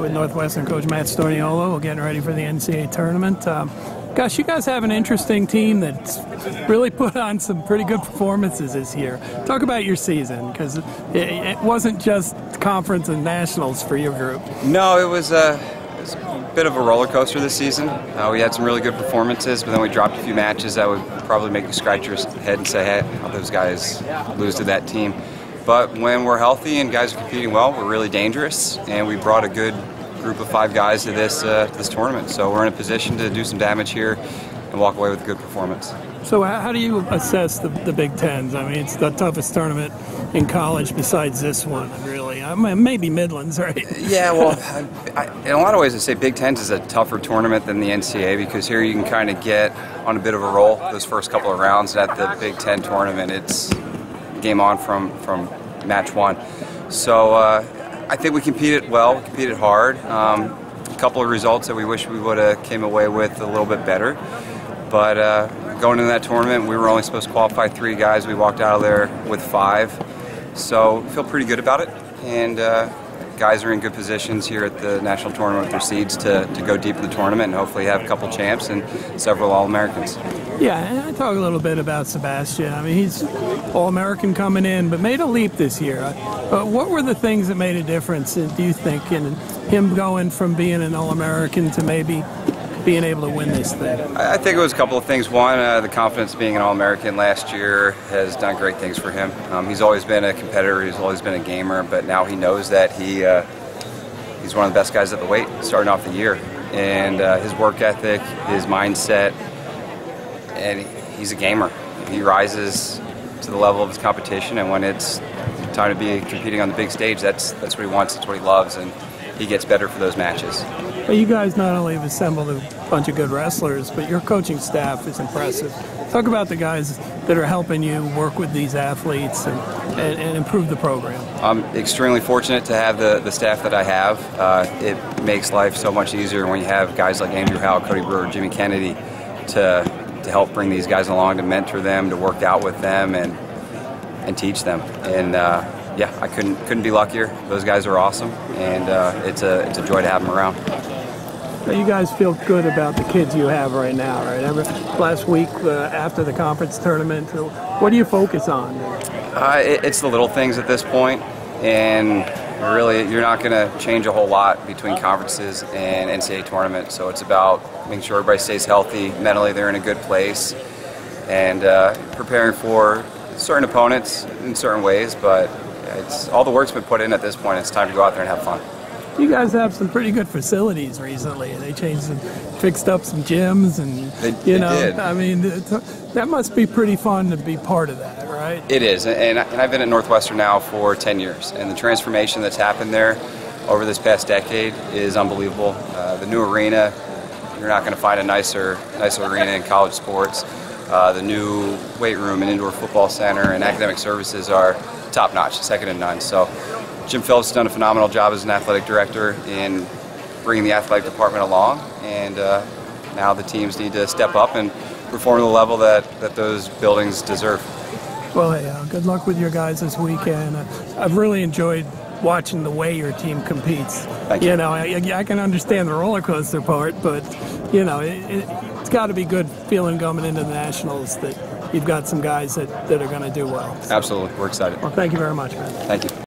with Northwestern coach Matt Storniolo. We're getting ready for the NCAA tournament. Gosh, you guys have an interesting team that's really put on some pretty good performances this year. Talk about your season, because it wasn't just conference and nationals for your group. No, it was a bit of a roller coaster this season. We had some really good performances, but then we dropped a few matches that would probably make you scratch your head and say, hey, how those guys lose to that team. But when we're healthy and guys are competing well, we're really dangerous, and we brought a good group of 5 guys to this tournament. So we're in a position to do some damage here and walk away with a good performance. So how do you assess the Big Tens? I mean, it's the toughest tournament in college besides this one, really. I mean, maybe Midlands, right? Yeah, well, in a lot of ways I say Big Tens is a tougher tournament than the NCAA, because here you can kind of get on a bit of a roll those first couple of rounds. And at the Big Ten tournament, it's game on from match 1. So I think we competed well, competed hard. A couple of results that we wish we would have came away with a little bit better. But going into that tournament, we were only supposed to qualify 3 guys. We walked out of there with 5. So feel pretty good about it. And guys are in good positions here at the national tournament with their seeds to go deep in the tournament and hopefully have a couple champs and several All-Americans. Yeah, and I talk a little bit about Sebastian. I mean, he's All-American coming in, but made a leap this year. What were the things that made a difference, do you think, in him going from being an All-American to maybe being able to win this thing? I think it was a couple of things. One, the confidence of being an All-American last year has done great things for him. He's always been a competitor, he's always been a gamer, but now he knows that he's one of the best guys at the weight starting off the year. And his work ethic, his mindset, and he's a gamer. He rises to the level of his competition, and when it's time to be competing on the big stage, that's what he wants, that's what he loves, and he gets better for those matches. Well, you guys not only have assembled a bunch of good wrestlers, but your coaching staff is impressive. Talk about the guys that are helping you work with these athletes and improve the program. I'm extremely fortunate to have the staff that I have. It makes life so much easier when you have guys like Andrew Howe, Cody Brewer, Jimmy Kennedy to help bring these guys along, to mentor them, to work out with them and teach them. And yeah, I couldn't be luckier. Those guys are awesome, and it's a joy to have them around. You guys feel good about the kids you have right now, right? Last week after the conference tournament, what do you focus on? It's the little things at this point, and really you're not going to change a whole lot between conferences and NCAA tournament. So it's about making sure everybody stays healthy, mentally they're in a good place, and preparing for certain opponents in certain ways. But all the work's been put in at this point. It's time to go out there and have fun. You guys have some pretty good facilities recently. They changed and fixed up some gyms, and they did. I mean, that must be pretty fun to be part of that, right? It is, and I've been at Northwestern now for 10 years, and the transformation that's happened there over this past decade is unbelievable. The new arena, you're not going to find a nicer arena in college sports. The new weight room and indoor football center and academic services are top-notch, second to none. So Jim Phillips has done a phenomenal job as an athletic director in bringing the athletic department along, and now the teams need to step up and perform to the level that those buildings deserve. Well, hey, good luck with your guys this weekend. I've really enjoyed watching the way your team competes. Thank you. You know, I can understand the roller coaster part, but you know, it's got to be good feeling coming into the Nationals that you've got some guys that are going to do well. Absolutely, we're excited. Well, thank you very much, man. Thank you.